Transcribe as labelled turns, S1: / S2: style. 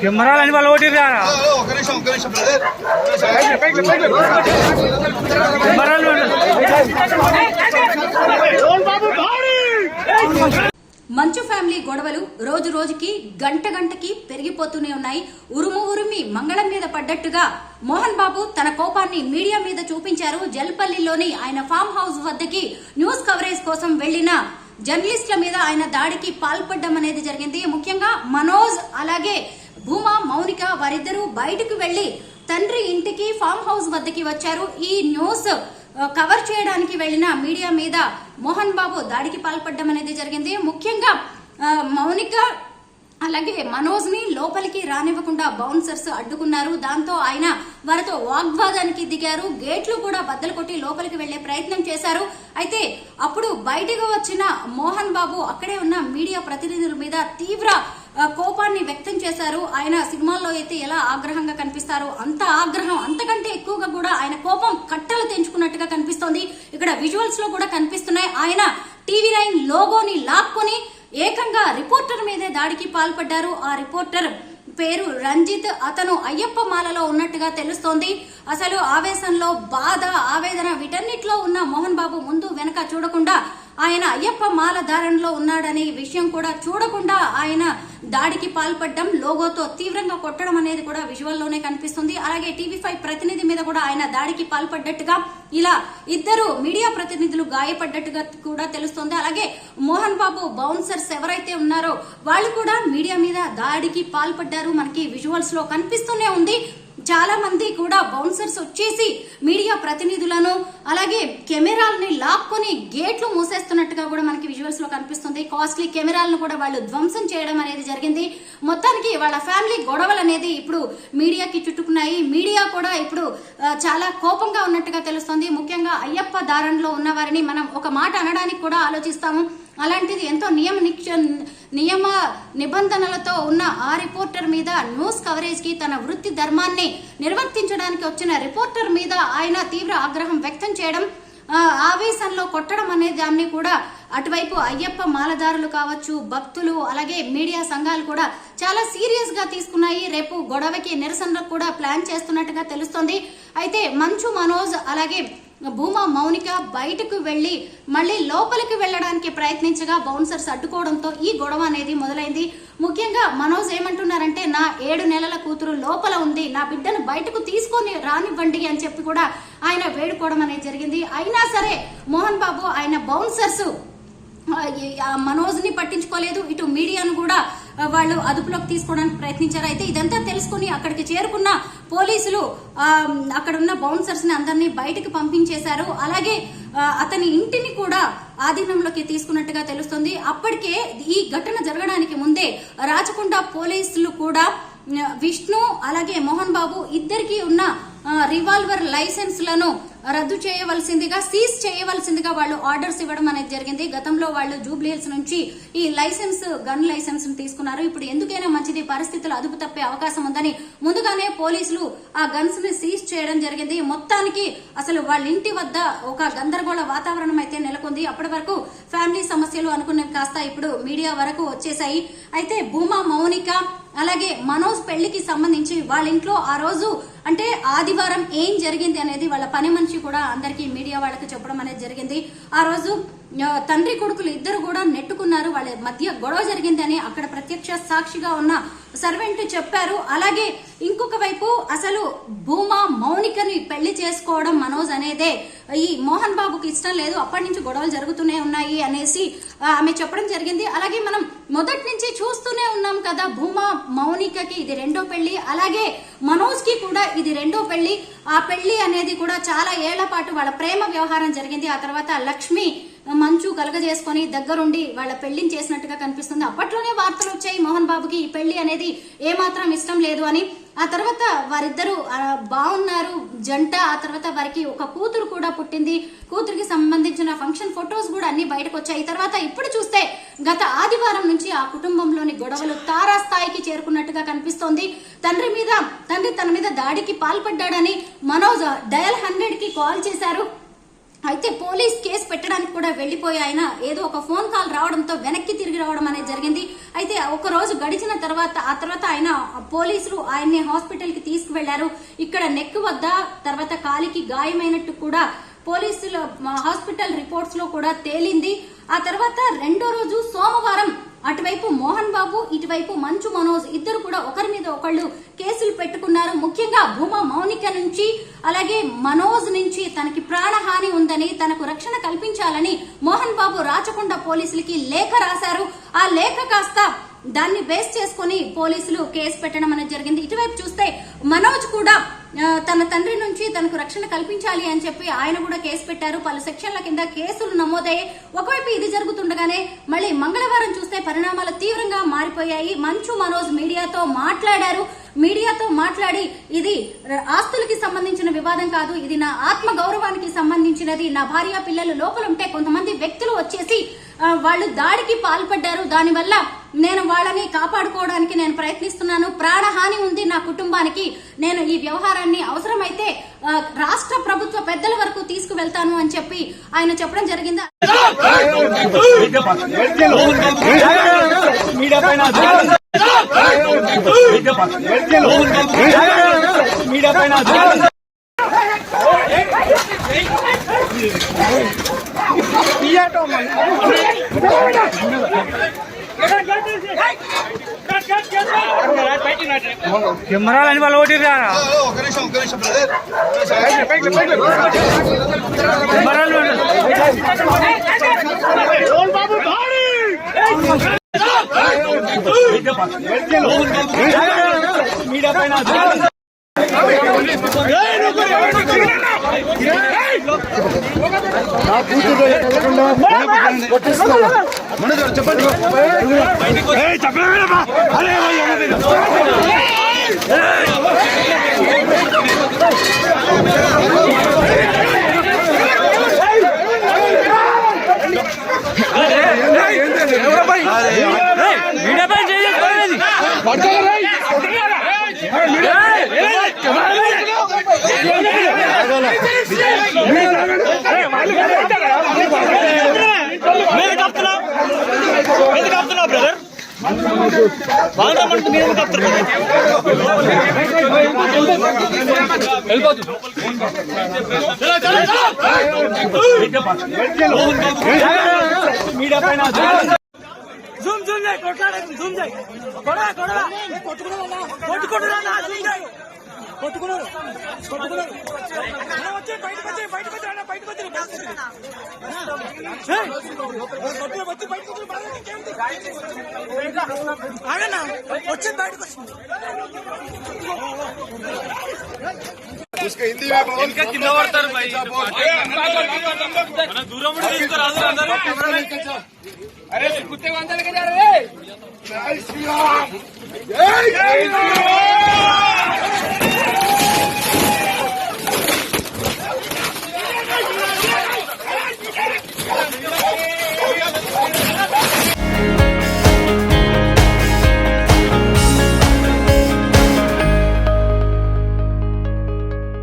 S1: కెమెరాలని వాళ్ళు ఓటి
S2: మంచు ఫ్యామిలీ గొడవలు రోజు రోజుకి గంట గంటకి పెరిగిపోతూనే ఉన్నాయి. ఉరుమి మంగళం మీద పడ్డట్టుగా మోహన్ బాబు తన కోపాన్ని మీడియా మీద చూపించారు. జల్పల్లిలోని ఆయన ఫామ్ హౌస్ వద్దకి న్యూస్ కవరేజ్ కోసం వెళ్లిన జర్నలిస్టుల మీద ఆయన దాడికి పాల్పడడం అనేది జరిగింది. ముఖ్యంగా మనోజ్ అలాగే భూమా మౌనిక వారిద్దరూ బయటకు వెళ్లి తండ్రి ఇంటికి ఫామ్ హౌస్ వద్దకి వచ్చారు. ఈ న్యూస్ కవర్ చేయడానికి వెళ్లిన మీడియా మీద మోహన్ బాబు దాడికి పాల్పడడం అనేది జరిగింది. ముఖ్యంగా మౌనిక అలాగే మనోజ్ ని లోపలికి రానివ్వకుండా బౌన్సర్స్ అడ్డుకున్నారు. దాంతో ఆయన వారితో వాగ్వాదానికి దిగారు. గేట్లు కూడా బద్దలు కొట్టి లోపలికి వెళ్లే ప్రయత్నం చేశారు. అయితే అప్పుడు బయటకు వచ్చిన మోహన్ బాబు అక్కడే ఉన్న మీడియా ప్రతినిధుల మీద తీవ్ర కోపాన్ని వ్యక్తం చేశారు. ఆయన సినిమాల్లో అయితే ఎలా ఆగ్రహంగా కనిపిస్తారో అంత ఆగ్రహం, అంతకంటే ఎక్కువగా కూడా ఆయన కోపం కట్టలు తెంచుకున్నట్టుగా కనిపిస్తోంది. ఇక్కడ విజువల్స్ లో కూడా కనిపిస్తున్నాయి. ఆయన TV9 లోగోని లాక్కొని ఏకంగా రిపోర్టర్ మీదే దాడికి పాల్పడ్డారు. ఆ రిపోర్టర్ పేరు రంజిత్. అతను అయ్యప్ప మాలలో ఉన్నట్టుగా తెలుస్తోంది. అసలు ఆవేశంలో బాధ, ఆవేదన వీటన్నిటిలో ఉన్న మోహన్ బాబు ముందు వెనక చూడకుండా ఆయన అయ్యప్ప మాల ధారణలో ఉన్నాడనే విషయం కూడా చూడకుండా ఆయన దాడికి పాల్పడడం, లోగోతో తీవ్రంగా కొట్టడం అనేది కూడా విజువల్లోనే కనిపిస్తుంది. అలాగే TV5 ప్రతినిధి మీద కూడా ఆయన దాడికి పాల్పడ్డట్టుగా, ఇలా ఇద్దరు మీడియా ప్రతినిధులు గాయపడ్డట్టుగా కూడా తెలుస్తోంది. అలాగే మోహన్ బాబు బౌన్సర్స్ ఎవరైతే ఉన్నారో వాళ్ళు కూడా మీడియా మీద దాడికి పాల్పడ్డారు. మనకి విజువల్స్ లో కనిపిస్తూనే ఉంది. చాలా మంది కూడా బౌన్సర్స్ వచ్చేసి మీడియా ప్రతినిధులను అలాగే కెమెరాలని లాక్కొని గేట్లు మూసేస్తున్నట్టుగా కూడా మనకి విజువల్స్ లో కనిపిస్తుంది. కాస్ట్లీ కెమెరాలను కూడా వాళ్ళు ధ్వంసం చేయడం అనేది జరిగింది. మొత్తానికి వాళ్ళ ఫ్యామిలీ గొడవలు అనేది ఇప్పుడు మీడియాకి చుట్టుకున్నాయి. మీడియా కూడా ఇప్పుడు చాలా కోపంగా ఉన్నట్టుగా తెలుస్తుంది. ముఖ్యంగా అయ్యప్ప దారంలో ఉన్న వారిని మనం ఒక మాట అనడానికి కూడా ఆలోచిస్తాము. అలాంటిది ఎంతో నియమ నిబంధనలతో ఉన్న ఆ రిపోర్టర్ మీద న్యూస్ కవరేజ్ కి తన వృత్తి ధర్మాన్ని నిర్వర్తించడానికి వచ్చిన రిపోర్టర్ మీద ఆయన తీవ్ర ఆగ్రహం వ్యక్తం చేయడం, ఆవేశంలో కొట్టడం అనే దాన్ని కూడా అటువైపు అయ్యప్ప మాలదారులు కావచ్చు, భక్తులు అలాగే మీడియా సంఘాలు కూడా చాలా సీరియస్ గా తీసుకున్నాయి. రేపు గొడవకి నిరసనలకు కూడా ప్లాన్ చేస్తున్నట్టుగా తెలుస్తోంది. అయితే మంచు మనోజ్ అలాగే భూమా మౌనిక బయటకు వెళ్లి మళ్లీ లోపలికి వెళ్లడానికి ప్రయత్నించగా బౌన్సర్స్ అడ్డుకోవడంతో ఈ గొడవ అనేది మొదలైంది. ముఖ్యంగా మనోజ్ ఏమంటున్నారంటే, నా 7 నెలల కూతురు లోపల ఉంది, నా బిడ్డను బయటకు తీసుకొని రానివ్వండి అని చెప్పి కూడా ఆయన వేడుకోవడం అనేది జరిగింది. అయినా సరే మోహన్ బాబు ఆయన బౌన్సర్స్ మనోజ్ ని పట్టించుకోలేదు. ఇటు మీడియాను కూడా వాళ్ళు అదుపులోకి తీసుకోవడానికి ప్రయత్నించారు. అయితే ఇదంతా తెలుసుకుని అక్కడికి చేరుకున్న పోలీసులు అక్కడున్న బౌన్సర్స్ ని అందరినీ బయటకు పంపించేశారు. అలాగే అతని ఇంటిని కూడా ఆధీనంలోకి తీసుకున్నట్టుగా తెలుస్తుంది. అప్పటికే ఈ ఘటన జరగడానికి ముందే రాచకొండ పోలీసులు కూడా విష్ణు అలాగే మోహన్ బాబు ఇద్దరికి ఉన్న రివాల్వర్ లైసెన్స్లను రద్దు చేయవలసిందిగా, సీజ్ చేయవలసిందిగా వాళ్ళు ఆర్డర్స్ ఇవ్వడం అనేది జరిగింది. గతంలో వాళ్ళు జూబ్లీహిల్స్ నుంచి ఈ గన్ లైసెన్స్ తీసుకున్నారు. ఇప్పుడు ఎందుకైనా మంచిది, పరిస్థితులు అదుపు తప్పే అవకాశం ఉందని ముందుగానే పోలీసులు ఆ గన్స్ ని సీజ్ చేయడం జరిగింది. మొత్తానికి అసలు వాళ్ళ ఇంటి వద్ద ఒక గందరగోళ వాతావరణం అయితే నెలకొంది. అప్పటి వరకు ఫ్యామిలీ సమస్యలు అనుకున్నవి కాస్త ఇప్పుడు మీడియా వరకు వచ్చేసాయి. అయితే భూమా మౌనిక అలాగే మనోజ్ పెళ్లికి సంబంధించి వాళ్ళ ఇంట్లో ఆ రోజు అంటే ఆదివారం ఏం జరిగింది అనేది వాళ్ళ పని మనిషి కూడా అందరికీ మీడియా వాళ్ళకి చెప్పడం అనేది జరిగింది. ఆ రోజు తండ్రి కొడుకులు ఇద్దరు కూడా నెట్టుకున్నారు, వాళ్ళ మధ్య గొడవ జరిగింది అని అక్కడ ప్రత్యక్ష సాక్షిగా ఉన్న సర్వెంట్ చెప్పారు. అలాగే ఇంకొక వైపు అసలు భూమా మౌనికని పెళ్లి చేసుకోవడం మనోజ్ అనేదే ఈ మోహన్ బాబుకి ఇష్టం లేదు, అప్పటి నుంచి గొడవలు జరుగుతూనే ఉన్నాయి అనేసి ఆమె చెప్పడం జరిగింది. అలాగే మనం మొదటి నుంచి చూస్తూనే ఉన్నాం కదా, భూమా మౌనికకి ఇది 2వ పెళ్లి, అలాగే మనోజ్ కి కూడా ఇది 2వ పెళ్లి. ఆ పెళ్లి అనేది కూడా చాలా ఏళ్ల పాటు వాళ్ళ ప్రేమ వ్యవహారం జరిగింది. ఆ తర్వాత లక్ష్మి మంచు కలగజేసుకొని దగ్గరుండి వాళ్ళ పెళ్లిని చేసినట్టుగా కనిపిస్తుంది. అప్పట్లోనే వార్తలు వచ్చాయి మోహన్ బాబుకి ఈ పెళ్లి అనేది ఏమాత్రం ఇష్టం లేదు అని. ఆ తర్వాత వారిద్దరూ బాగున్నారు జంట. ఆ తర్వాత వారికి ఒక కూతురు కూడా పుట్టింది. కూతురికి సంబంధించిన ఫంక్షన్ ఫొటోస్ కూడా అన్ని బయటకు వచ్చాయి. తర్వాత ఇప్పుడు చూస్తే గత ఆదివారం నుంచి ఆ కుటుంబంలోని గొడవలు తారాస్థాయికి చేరుకున్నట్టుగా కనిపిస్తోంది. తండ్రి తన మీద దాడికి పాల్పడ్డాడని మనోజ్ డయల్ 100 కి కాల్ చేశారు. అయితే పోలీస్ కేసు పెట్టడానికి కూడా వెళ్లిపోయి ఆయన ఏదో ఒక ఫోన్ కాల్ రావడంతో వెనక్కి తిరిగి రావడం అనేది జరిగింది. అయితే ఒక రోజు గడిచిన తర్వాత ఆయన పోలీసులు ఆయన్ని హాస్పిటల్ కి తీసుకువెళ్లారు. ఇక్కడ నెక్ వద్ద తర్వాత కాలికి గాయమైనట్టు కూడా పోలీసుల హాస్పిటల్ రిపోర్ట్స్ లో కూడా తేలింది. ఆ తర్వాత రెండో రోజు సోమవారం అటువైపు మోహన్ బాబు ఇటువైపు మంచు మనోజ్ ఇద్దరు కూడా ఒకరి మీద ఒకళ్ళు కేసులు పెట్టుకున్నారు. ముఖ్యంగా భూమా మౌనిక నుంచి అలాగే మనోజ్ నుంచి తనకి ప్రాణహాని ఉందని తనకు రక్షణ కల్పించాలని మోహన్ బాబు రాచకొండ పోలీసులకి లేఖ రాశారు. ఆ లేఖ కాస్త దాన్ని బేస్ చేసుకుని పోలీసులు కేసు పెట్టడం అనేది జరిగింది. ఇటువైపు చూస్తే మనోజ్ కూడా తన తండ్రి నుంచి తనకు రక్షణ కల్పించాలి అని చెప్పి ఆయన కూడా కేసు పెట్టారు. పలు సెక్షన్ల కింద కేసులు నమోదయ్యాయి. ఒకవైపు ఇది జరుగుతుండగానే మళ్ళీ మంగళవారం చూస్తే పరిణామాలు తీవ్రంగా మారిపోయాయి. మంచు మనోజ్ మీడియాతో మాట్లాడి ఇది ఆస్తులకి సంబంధించిన వివాదం కాదు, ఇది నా ఆత్మ గౌరవానికి సంబంధించినది. నా భార్య పిల్లలు లోపల ఉంటే కొంతమంది వ్యక్తులు వచ్చేసి వాళ్ళు దాడికి పాల్పడ్డారు. దానివల్ల నేను వాళ్ళని కాపాడుకోవడానికి నేను ప్రయత్నిస్తున్నాను. ప్రాణహాని ఉంది నా కుటుంబానికి. నేను ఈ వ్యవహారాన్ని అవసరమైతే రాష్ట్ర ప్రభుత్వ పెద్దల వరకు తీసుకువెళ్తాను అని చెప్పి ఆయన చెప్పడం జరిగింది.
S1: కెమెరాలని వాళ్ళు ఓటి మీడియా పైన
S3: చెప్పండి.
S1: మీడియా పైన చేయాలి. ఎందుకు ఆపుతున్నావు బ్రదర్? బాగా మీరు మీడియా పైన జూమ్ జూమ్ చేయి, కొట్లాడేది జూమ్ చేయి, కొట్టుకున్నారు వచ్చి బయటకు వచ్చి వచ్చింది బయటకు
S3: ఇంకా కింద పడతారు
S1: దూరం తీసుకురాదు.
S3: అరే కుత్తే వందలు కదా రే. జై శ్రీరామ్.